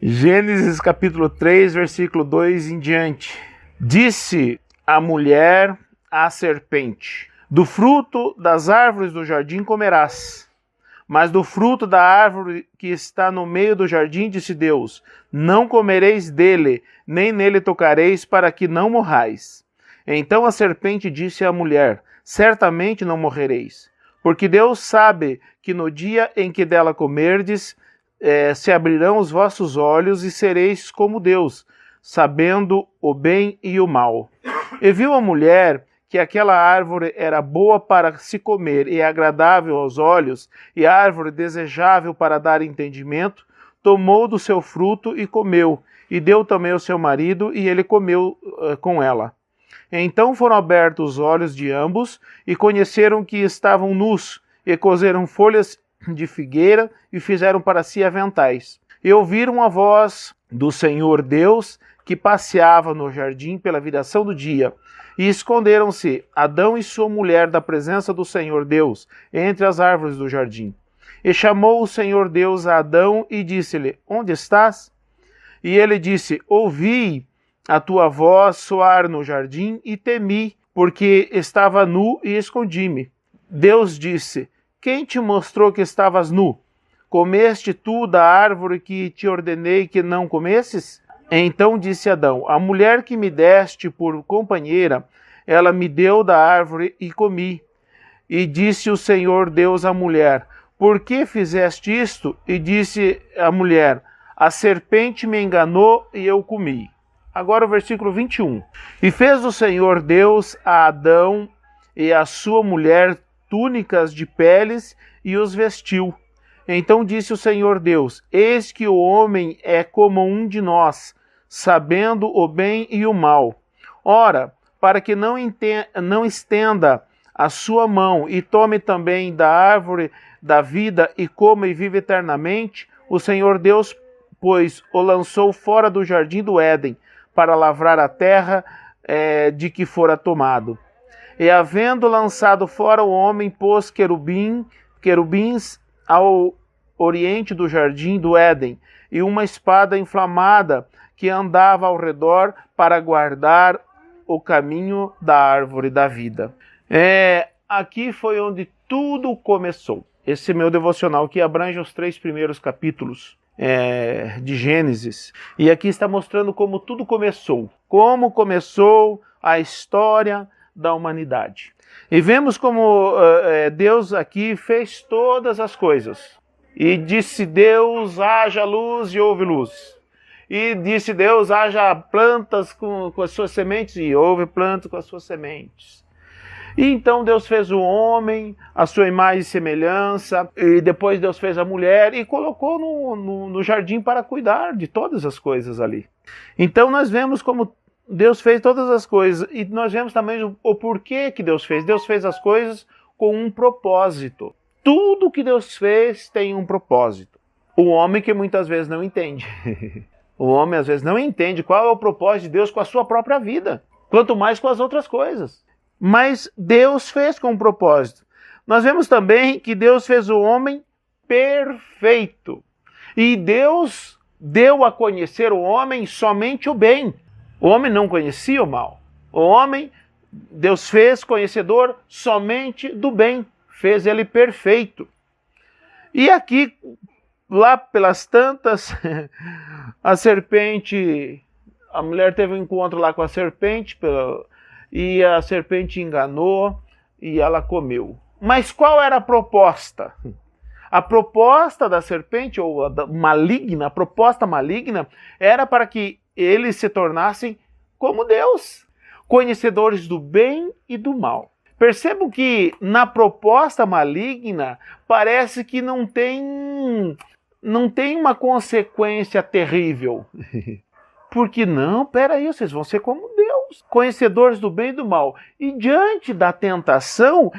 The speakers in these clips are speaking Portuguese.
Gênesis capítulo 3, versículo 2 em diante. Disse a mulher à serpente: do fruto das árvores do jardim comerás, mas do fruto da árvore que está no meio do jardim, disse Deus, não comereis dele, nem nele tocareis, para que não morrais. Então a serpente disse à mulher: certamente não morrereis, porque Deus sabe que no dia em que dela comerdes, se abrirão os vossos olhos e sereis como Deus, sabendo o bem e o mal. E viu a mulher que aquela árvore era boa para se comer e agradável aos olhos, e árvore desejável para dar entendimento, tomou do seu fruto e comeu, e deu também ao seu marido, e ele comeu com ela. Então foram abertos os olhos de ambos, e conheceram que estavam nus, e coseram folhas de figueira, e fizeram para si aventais. E ouviram a voz do Senhor Deus, que passeava no jardim pela viração do dia. E esconderam-se Adão e sua mulher da presença do Senhor Deus, entre as árvores do jardim. E chamou o Senhor Deus a Adão e disse-lhe: onde estás? E ele disse: ouvi a tua voz soar no jardim e temi, porque estava nu e escondi-me. Deus disse: quem te mostrou que estavas nu? Comeste tu da árvore que te ordenei que não comesses? Então disse Adão: a mulher que me deste por companheira, ela me deu da árvore e comi. E disse o Senhor Deus à mulher: por que fizeste isto? E disse a mulher: a serpente me enganou e eu comi. Agora o versículo 21. E fez o Senhor Deus a Adão e a sua mulher túnicas de peles e os vestiu. Então disse o Senhor Deus: eis que o homem é como um de nós, sabendo o bem e o mal. Ora, para que não estenda a sua mão e tome também da árvore da vida e coma e viva eternamente, o Senhor Deus, pois, o lançou fora do jardim do Éden, para lavrar a terra de que fora tomado. E havendo lançado fora o homem, pôs querubins ao oriente do jardim do Éden, e uma espada inflamada que andava ao redor para guardar o caminho da árvore da vida. Aqui foi onde tudo começou. Esse meu devocional que abrange os 3 primeiros capítulos de Gênesis. E aqui está mostrando como tudo começou. Como começou a história da humanidade. E vemos como Deus aqui fez todas as coisas. E disse Deus: haja luz e houve luz. E disse Deus: haja plantas com as suas sementes, e houve plantas com as suas sementes. E então Deus fez o homem, a sua imagem e semelhança, e depois Deus fez a mulher e colocou no jardim para cuidar de todas as coisas ali. Então nós vemos como Deus fez todas as coisas, e nós vemos também o porquê que Deus fez. Deus fez as coisas com um propósito. Tudo que Deus fez tem um propósito. O homem que muitas vezes não entende. O homem às vezes não entende qual é o propósito de Deus com a sua própria vida, quanto mais com as outras coisas. Mas Deus fez com um propósito. Nós vemos também que Deus fez o homem perfeito. E Deus deu a conhecer o homem somente o bem. O homem não conhecia o mal. O homem, Deus fez conhecedor somente do bem. Fez ele perfeito. E aqui, lá pelas tantas, a serpente, a mulher teve um encontro lá com a serpente, e a serpente enganou e ela comeu. Mas qual era a proposta? A proposta da serpente, ou a proposta maligna, era para que eles se tornassem como Deus, conhecedores do bem e do mal. Percebam que na proposta maligna parece que não tem uma consequência terrível. Porque não, peraí, vocês vão ser como Deus, conhecedores do bem e do mal. E diante da tentação,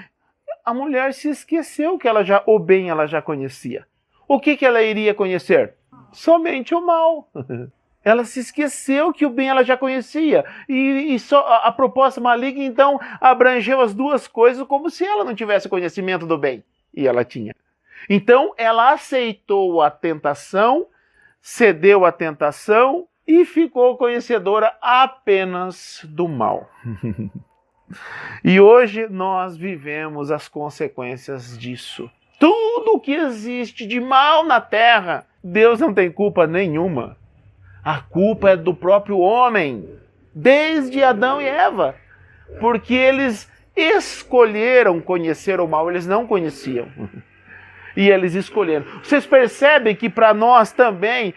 a mulher se esqueceu que o bem ela já conhecia. O que ela iria conhecer? Somente o mal. Ela se esqueceu que o bem ela já conhecia. E só a proposta maligna, então, abrangeu as duas coisas como se ela não tivesse conhecimento do bem. E ela tinha. Então, ela aceitou a tentação cedeu à tentação e ficou conhecedora apenas do mal. E hoje nós vivemos as consequências disso. Tudo que existe de mal na terra, Deus não tem culpa nenhuma. A culpa é do próprio homem, desde Adão e Eva, porque eles escolheram conhecer o mal, eles não conheciam. E eles escolheram. Vocês percebem que para nós também,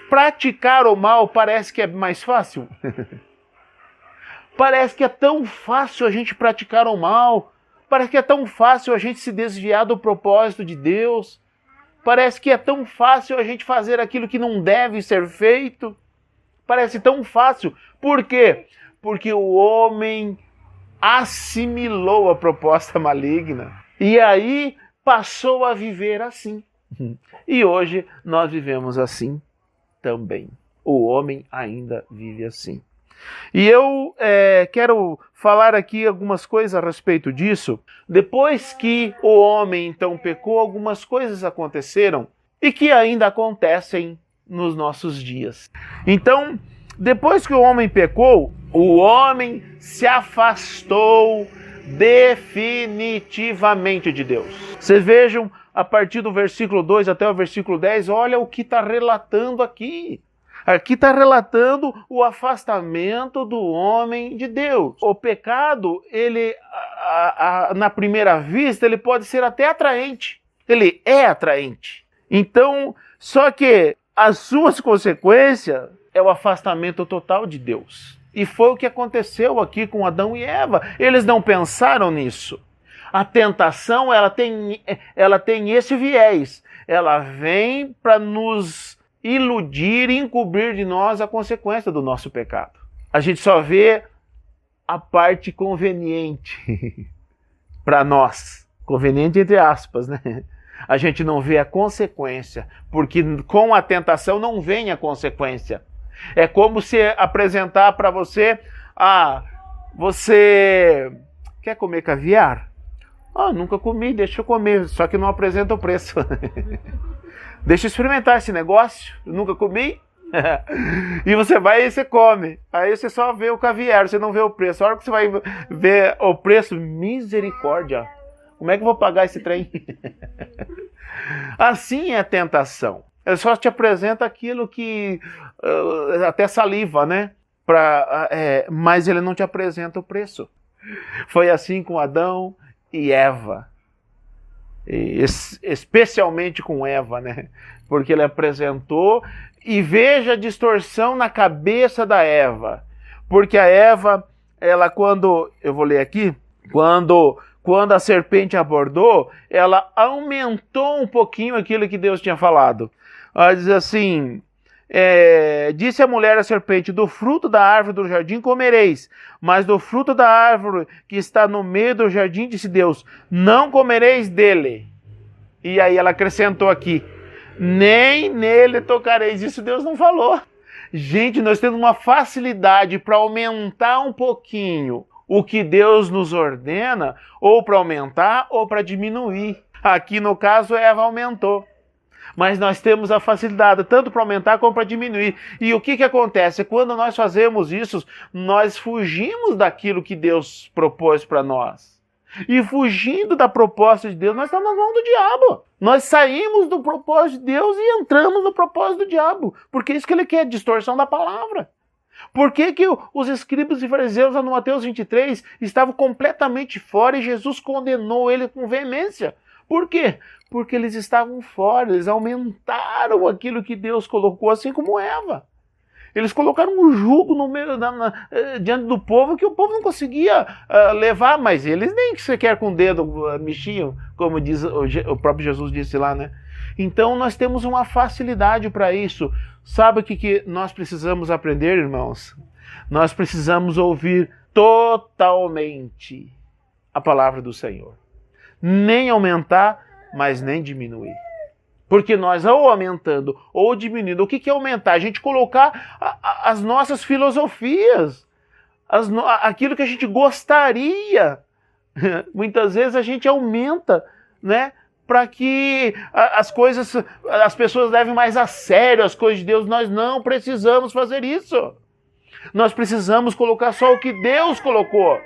praticar o mal parece que é mais fácil? Parece que é tão fácil a gente praticar o mal. Parece que é tão fácil a gente se desviar do propósito de Deus. Parece que é tão fácil a gente fazer aquilo que não deve ser feito. Parece tão fácil. Por quê? Porque o homem assimilou a proposta maligna. E aí passou a viver assim. E hoje nós vivemos assim também. O homem ainda vive assim. E eu quero falar aqui algumas coisas a respeito disso. Depois que o homem então pecou, algumas coisas aconteceram e que ainda acontecem nos nossos dias. Então, depois que o homem pecou, o homem se afastou definitivamente de Deus. Vocês vejam, a partir do versículo 2 até o versículo 10, olha o que está relatando aqui. Aqui está relatando o afastamento do homem de Deus. O pecado, ele, na primeira vista, ele pode ser até atraente. Ele é atraente. Então, só que as suas consequências é o afastamento total de Deus. E foi o que aconteceu aqui com Adão e Eva. Eles não pensaram nisso. A tentação, ela tem esse viés. Ela vem para nos iludir e encobrir de nós a consequência do nosso pecado. A gente só vê a parte conveniente para nós. Conveniente entre aspas, né? A gente não vê a consequência, porque com a tentação não vem a consequência. É como se apresentar para você, você quer comer caviar? Nunca comi, deixa eu comer, só que não apresenta o preço. Deixa eu experimentar esse negócio, eu nunca comi. E você vai e você come. Aí você só vê o caviar, você não vê o preço. A hora que você vai ver o preço, misericórdia. Como é que eu vou pagar esse trem? Assim é a tentação. Ele só te apresenta aquilo que... até saliva, né? Mas ele não te apresenta o preço. Foi assim com Adão e Eva. Especialmente com Eva, né? Porque ele apresentou, e veja a distorção na cabeça da Eva. Porque a Eva, eu vou ler aqui, quando a serpente abordou, ela aumentou um pouquinho aquilo que Deus tinha falado. Ela diz assim, disse a mulher à serpente, do fruto da árvore do jardim comereis, mas do fruto da árvore que está no meio do jardim, disse Deus, não comereis dele. E aí ela acrescentou aqui, nem nele tocareis. Isso Deus não falou. Gente, nós temos uma facilidade para aumentar um pouquinho o que Deus nos ordena, ou para aumentar ou para diminuir. Aqui no caso Eva aumentou. Mas nós temos a facilidade tanto para aumentar como para diminuir. E o que acontece? Quando nós fazemos isso, nós fugimos daquilo que Deus propôs para nós. E fugindo da proposta de Deus, nós estamos nas mãos do diabo. Nós saímos do propósito de Deus e entramos no propósito do diabo. Porque é isso que ele quer, distorção da palavra. Por que os escribas e fariseus no Mateus 23 estavam completamente fora e Jesus condenou ele com veemência? Por quê? Porque eles estavam fora, eles aumentaram aquilo que Deus colocou, assim como Eva. Eles colocaram um jugo no meio diante do povo que o povo não conseguia levar, mas eles nem sequer com o dedo mexiam, como diz o próprio Jesus disse lá, né? Então nós temos uma facilidade para isso. Sabe o que nós precisamos aprender, irmãos? Nós precisamos ouvir totalmente a palavra do Senhor. Nem aumentar, mas nem diminuir. Porque nós, ou aumentando ou diminuindo, o que é aumentar? A gente colocar as nossas filosofias, aquilo que a gente gostaria. Muitas vezes a gente aumenta, né, para que as pessoas levem mais a sério as coisas de Deus. Nós não precisamos fazer isso. Nós precisamos colocar só o que Deus colocou.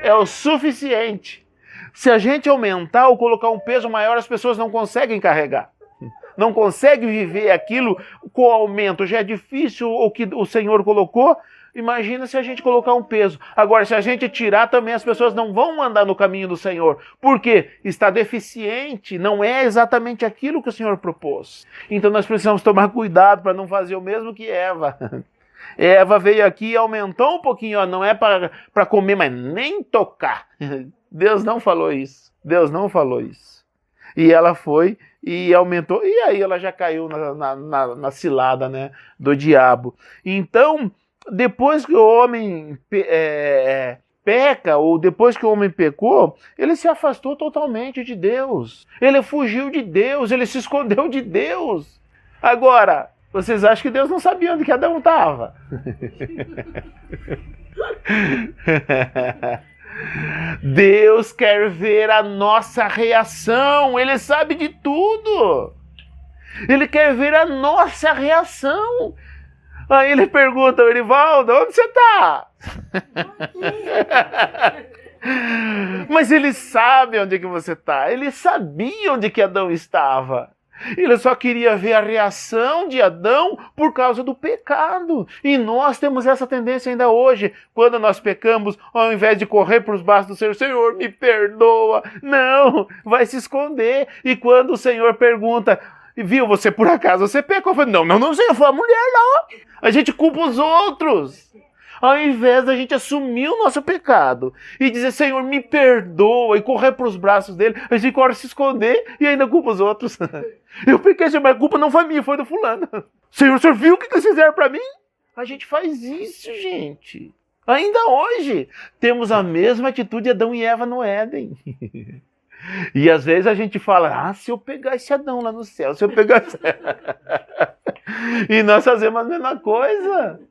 É o suficiente. Se a gente aumentar ou colocar um peso maior, as pessoas não conseguem carregar. Não conseguem viver aquilo com o aumento. Já é difícil o que o Senhor colocou. Imagina se a gente colocar um peso. Agora, se a gente tirar também, as pessoas não vão andar no caminho do Senhor. Porque está deficiente. Não é exatamente aquilo que o Senhor propôs. Então nós precisamos tomar cuidado para não fazer o mesmo que Eva. Eva veio aqui e aumentou um pouquinho. Ó, não é para comer, mas nem tocar. Deus não falou isso. Deus não falou isso. E ela foi e aumentou. E aí ela já caiu na cilada, né, do diabo. Então, depois que o homem peca, ou depois que o homem pecou, ele se afastou totalmente de Deus. Ele fugiu de Deus, ele se escondeu de Deus. Agora, vocês acham que Deus não sabia onde que Adão estava? Deus quer ver a nossa reação. Ele sabe de tudo. Ele quer ver a nossa reação. Aí ele pergunta, Erivaldo, onde você está? Mas ele sabe onde que você está. Ele sabia onde que Adão estava. Ele só queria ver a reação de Adão por causa do pecado. E nós temos essa tendência ainda hoje. Quando nós pecamos, ao invés de correr para os braços do Senhor, Senhor, me perdoa. Não, vai se esconder. E quando o Senhor pergunta, viu, você por acaso, você pecou? Eu falei, não sei, foi a mulher não. A gente culpa os outros. Ao invés da gente assumir o nosso pecado e dizer, Senhor, me perdoa, e correr para os braços dele, a gente corre se esconder e ainda culpa os outros. Eu pequei, Senhor, mas a culpa não foi minha, foi do fulano. Senhor, o Senhor viu o que eles fizeram para mim? A gente faz isso, gente. Ainda hoje, temos a mesma atitude de Adão e Eva no Éden. E às vezes a gente fala, se eu pegar esse Adão lá no céu, se eu pegar esse... E nós fazemos a mesma coisa.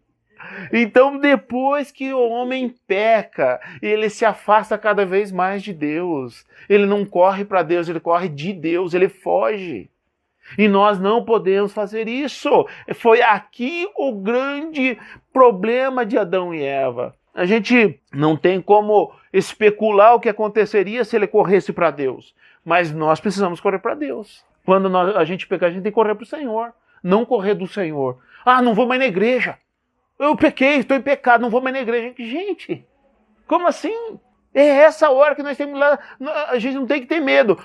Então, depois que o homem peca, ele se afasta cada vez mais de Deus. Ele não corre para Deus, ele corre de Deus, ele foge. E nós não podemos fazer isso. Foi aqui o grande problema de Adão e Eva. A gente não tem como especular o que aconteceria se ele corresse para Deus. Mas nós precisamos correr para Deus. Quando a gente pecar, a gente tem que correr para o Senhor. Não correr do Senhor. Não vou mais na igreja. Eu pequei, estou em pecado, não vou mais na igreja. Gente, como assim? É essa hora que nós temos lá, a gente não tem que ter medo.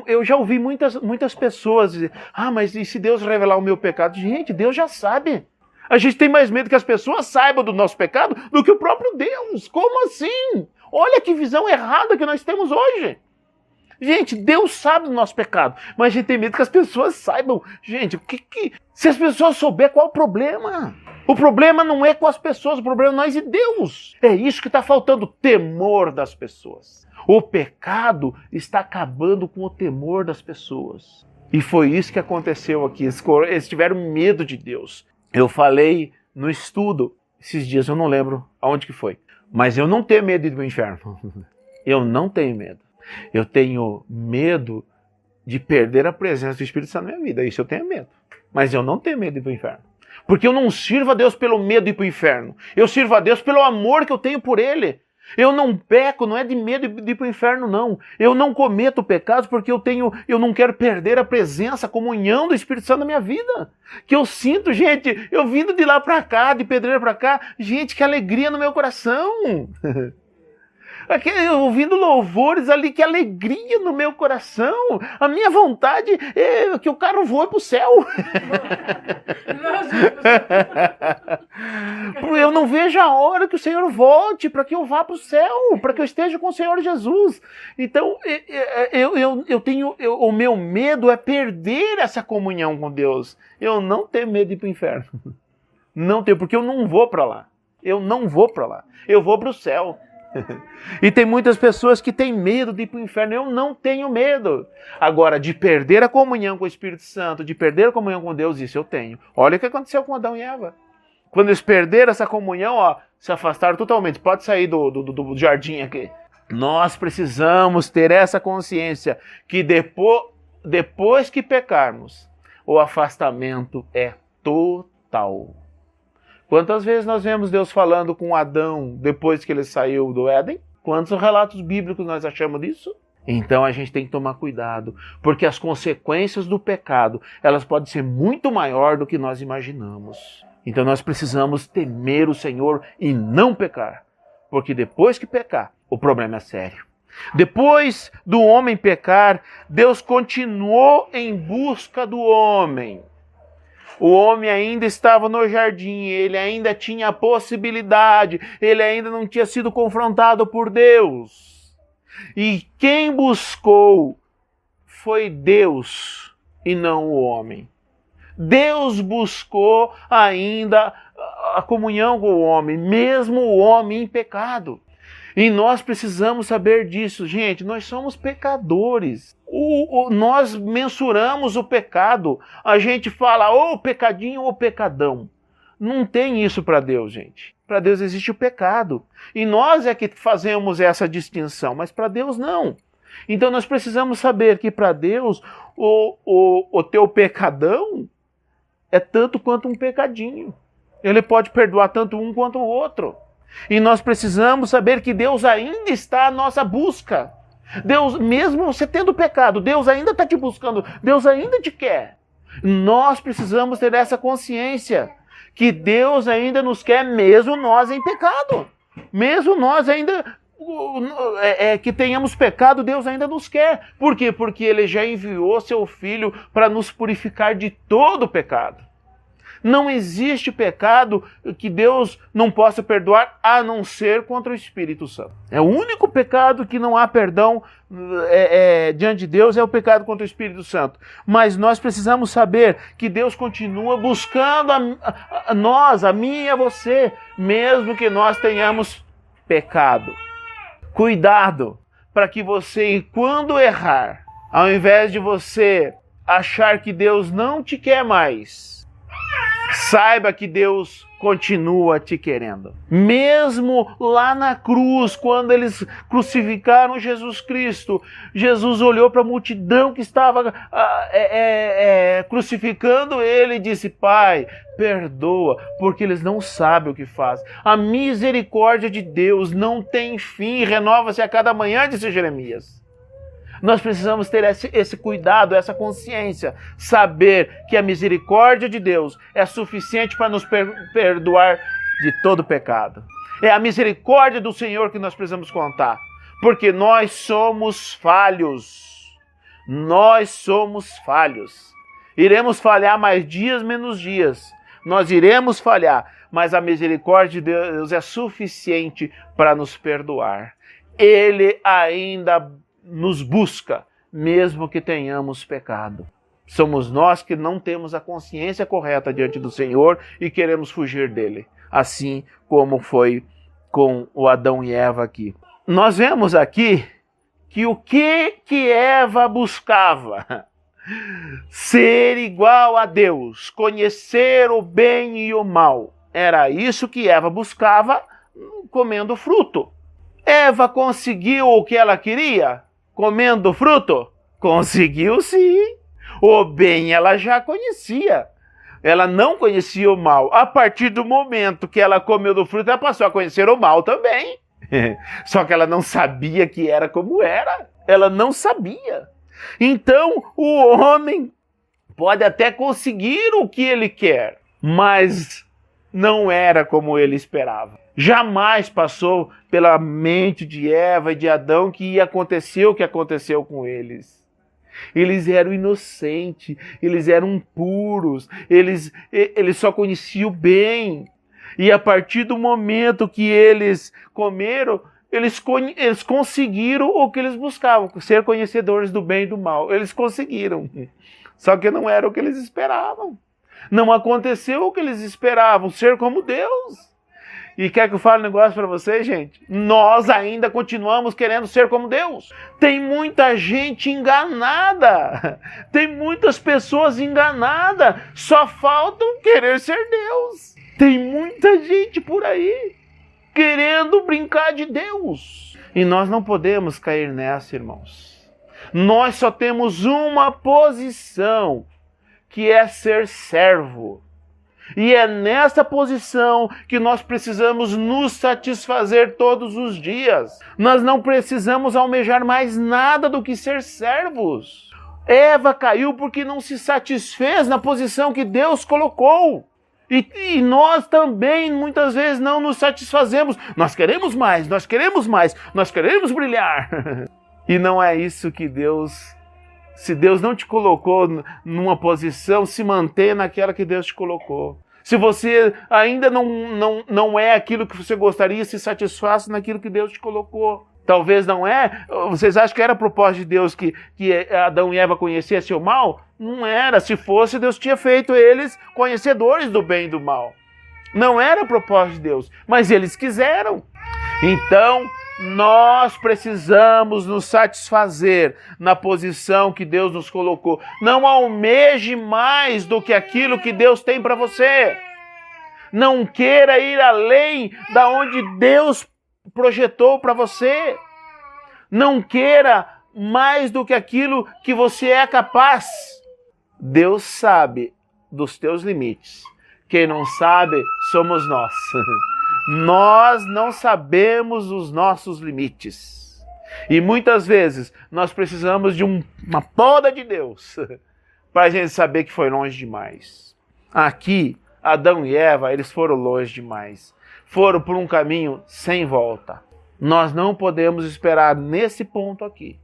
Eu já ouvi muitas pessoas dizer, mas e se Deus revelar o meu pecado? Gente, Deus já sabe. A gente tem mais medo que as pessoas saibam do nosso pecado do que o próprio Deus. Como assim? Olha que visão errada que nós temos hoje. Gente, Deus sabe do nosso pecado, mas a gente tem medo que as pessoas saibam. Gente, se as pessoas souberem, qual é o problema? O problema não é com as pessoas, o problema é nós e Deus. É isso que está faltando, temor das pessoas. O pecado está acabando com o temor das pessoas. E foi isso que aconteceu aqui. Eles tiveram medo de Deus. Eu falei no estudo, esses dias, eu não lembro aonde que foi. Mas eu não tenho medo de ir para o inferno. Eu não tenho medo. Eu tenho medo de perder a presença do Espírito Santo na minha vida. Isso eu tenho medo. Mas eu não tenho medo de ir para o inferno. Porque eu não sirvo a Deus pelo medo de ir para o inferno. Eu sirvo a Deus pelo amor que eu tenho por Ele. Eu não peco, não é de medo de ir para o inferno, não. Eu não cometo pecados porque eu não quero perder a presença, a comunhão do Espírito Santo na minha vida. Que eu sinto, gente, eu vindo de lá para cá, de Pedreira para cá, gente, que alegria no meu coração. Ouvindo louvores ali, que alegria no meu coração. A minha vontade é que o carro voe para o céu. Eu não vejo a hora que o Senhor volte para que eu vá para o céu, para que eu esteja com o Senhor Jesus. Então, o meu medo é perder essa comunhão com Deus. Eu não tenho medo de ir para o inferno. Não tenho, porque eu não vou para lá. Eu não vou para lá. Eu vou para o céu. E tem muitas pessoas que têm medo de ir para o inferno. Eu não tenho medo. Agora, de perder a comunhão com o Espírito Santo, de perder a comunhão com Deus, isso eu tenho. Olha o que aconteceu com Adão e Eva. Quando eles perderam essa comunhão, se afastaram totalmente. Pode sair do jardim aqui. Nós precisamos ter essa consciência que depois que pecarmos, o afastamento é total. Quantas vezes nós vemos Deus falando com Adão depois que ele saiu do Éden? Quantos relatos bíblicos nós achamos disso? Então a gente tem que tomar cuidado, porque as consequências do pecado, elas podem ser muito maior do que nós imaginamos. Então nós precisamos temer o Senhor e não pecar, porque depois que pecar, o problema é sério. Depois do homem pecar, Deus continuou em busca do homem. O homem ainda estava no jardim, ele ainda tinha a possibilidade, ele ainda não tinha sido confrontado por Deus. E quem buscou foi Deus e não o homem. Deus buscou ainda a comunhão com o homem, mesmo o homem em pecado. E nós precisamos saber disso, gente. Nós somos pecadores. Nós mensuramos o pecado. A gente fala ou pecadinho ou pecadão. Não tem isso para Deus, gente. Para Deus existe o pecado. E nós é que fazemos essa distinção, mas para Deus não. Então nós precisamos saber que para Deus o teu pecadão é tanto quanto um pecadinho. Ele pode perdoar tanto um quanto o outro. E nós precisamos saber que Deus ainda está à nossa busca. Deus, mesmo você tendo pecado, Deus ainda está te buscando, Deus ainda te quer. Nós precisamos ter essa consciência, que Deus ainda nos quer, mesmo nós em pecado. Mesmo nós ainda que tenhamos pecado, Deus ainda nos quer. Por quê? Porque Ele já enviou seu Filho para nos purificar de todo o pecado. Não existe pecado que Deus não possa perdoar, a não ser contra o Espírito Santo. É o único pecado que não há perdão diante de Deus, é o pecado contra o Espírito Santo. Mas nós precisamos saber que Deus continua buscando a nós, a mim e a você, mesmo que nós tenhamos pecado. Cuidado para que você, quando errar, ao invés de você achar que Deus não te quer mais, saiba que Deus continua te querendo. Mesmo lá na cruz, quando eles crucificaram Jesus Cristo, Jesus olhou para a multidão que estava crucificando ele e disse: Pai, perdoa, porque eles não sabem o que fazem. A misericórdia de Deus não tem fim, renova-se a cada manhã, disse Jeremias. Nós precisamos ter esse cuidado, essa consciência, saber que a misericórdia de Deus é suficiente para nos perdoar de todo pecado. É a misericórdia do Senhor que nós precisamos contar, porque nós somos falhos. Nós somos falhos. Iremos falhar mais dias, menos dias. Nós iremos falhar, mas a misericórdia de Deus é suficiente para nos perdoar. Ele ainda nos busca, mesmo que tenhamos pecado. Somos nós que não temos a consciência correta diante do Senhor e queremos fugir dele, assim como foi com o Adão e Eva aqui. Nós vemos aqui que o que Eva buscava? Ser igual a Deus, conhecer o bem e o mal. Era isso que Eva buscava comendo fruto. Eva conseguiu o que ela queria? Comendo fruto? Conseguiu sim. O bem ela já conhecia. Ela não conhecia o mal. A partir do momento que ela comeu do fruto, ela passou a conhecer o mal também. Só que ela não sabia que era como era. Ela não sabia. Então, o homem pode até conseguir o que ele quer, mas não era como ele esperava. Jamais passou pela mente de Eva e de Adão que ia acontecer o que aconteceu com eles. Eles eram inocentes, eles eram puros, eles só conheciam o bem. E a partir do momento que eles comeram, eles conseguiram o que eles buscavam, ser conhecedores do bem e do mal. Eles conseguiram, só que não era o que eles esperavam. Não aconteceu o que eles esperavam, ser como Deus. E quer que eu fale um negócio para vocês, gente? Nós ainda continuamos querendo ser como Deus. Tem muita gente enganada. Tem muitas pessoas enganadas. Só faltam querer ser Deus. Tem muita gente por aí querendo brincar de Deus. E nós não podemos cair nessa, irmãos. Nós só temos uma posição, que é ser servo. E é nessa posição que nós precisamos nos satisfazer todos os dias. Nós não precisamos almejar mais nada do que ser servos. Eva caiu porque não se satisfez na posição que Deus colocou. E nós também muitas vezes não nos satisfazemos. Nós queremos mais, nós queremos mais, nós queremos brilhar. E não é isso que Deus... Se Deus não te colocou numa posição, se mantenha naquela que Deus te colocou. Se você ainda não é aquilo que você gostaria, se satisfaça naquilo que Deus te colocou. Talvez não é. Vocês acham que era propósito de Deus que Adão e Eva conhecessem o mal? Não era. Se fosse, Deus tinha feito eles conhecedores do bem e do mal. Não era propósito de Deus, mas eles quiseram. Então, nós precisamos nos satisfazer na posição que Deus nos colocou. Não almeje mais do que aquilo que Deus tem para você. Não queira ir além da onde Deus projetou para você. Não queira mais do que aquilo que você é capaz. Deus sabe dos teus limites. Quem não sabe somos nós. Nós não sabemos os nossos limites. E muitas vezes nós precisamos de uma poda de Deus para a gente saber que foi longe demais. Aqui, Adão e Eva, eles foram longe demais. Foram por um caminho sem volta. Nós não podemos esperar nesse ponto aqui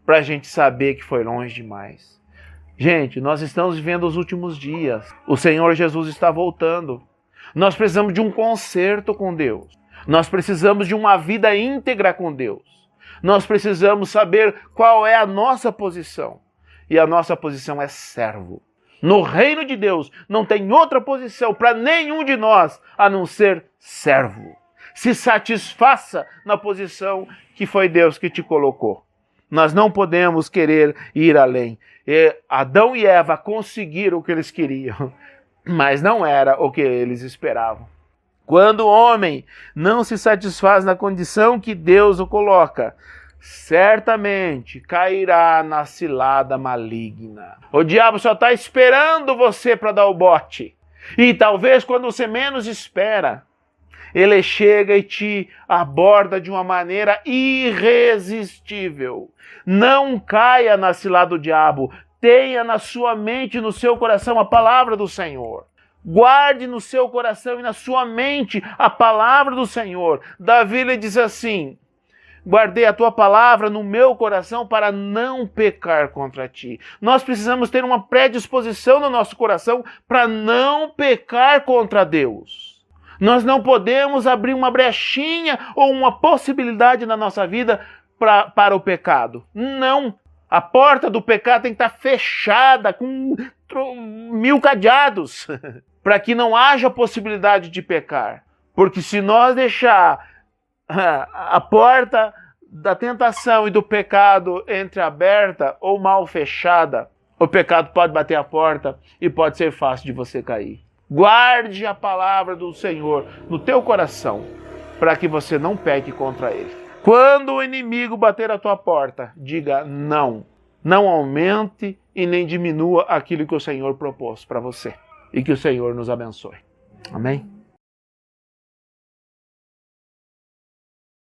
para a gente saber que foi longe demais. Gente, nós estamos vivendo os últimos dias. O Senhor Jesus está voltando. Nós precisamos de um concerto com Deus. Nós precisamos de uma vida íntegra com Deus. Nós precisamos saber qual é a nossa posição. E a nossa posição é servo. No reino de Deus não tem outra posição para nenhum de nós a não ser servo. Se satisfaça na posição que foi Deus que te colocou. Nós não podemos querer ir além. Adão e Eva conseguiram o que eles queriam, mas não era o que eles esperavam. Quando o homem não se satisfaz na condição que Deus o coloca, certamente cairá na cilada maligna. O diabo só está esperando você para dar o bote. E talvez quando você menos espera, ele chega e te aborda de uma maneira irresistível. Não caia na cilada do diabo. Tenha na sua mente e no seu coração a palavra do Senhor. Guarde no seu coração e na sua mente a palavra do Senhor. Davi lhe diz assim: guardei a tua palavra no meu coração para não pecar contra ti. Nós precisamos ter uma predisposição no nosso coração para não pecar contra Deus. Nós não podemos abrir uma brechinha ou uma possibilidade na nossa vida para o pecado. Não. A porta do pecado tem que estar fechada com 1000 cadeados para que não haja possibilidade de pecar. Porque se nós deixar a porta da tentação e do pecado entreaberta ou mal fechada, o pecado pode bater a porta e pode ser fácil de você cair. Guarde a palavra do Senhor no teu coração para que você não peque contra ele. Quando o inimigo bater a tua porta, diga não. Não aumente e nem diminua aquilo que o Senhor propôs para você. E que o Senhor nos abençoe. Amém?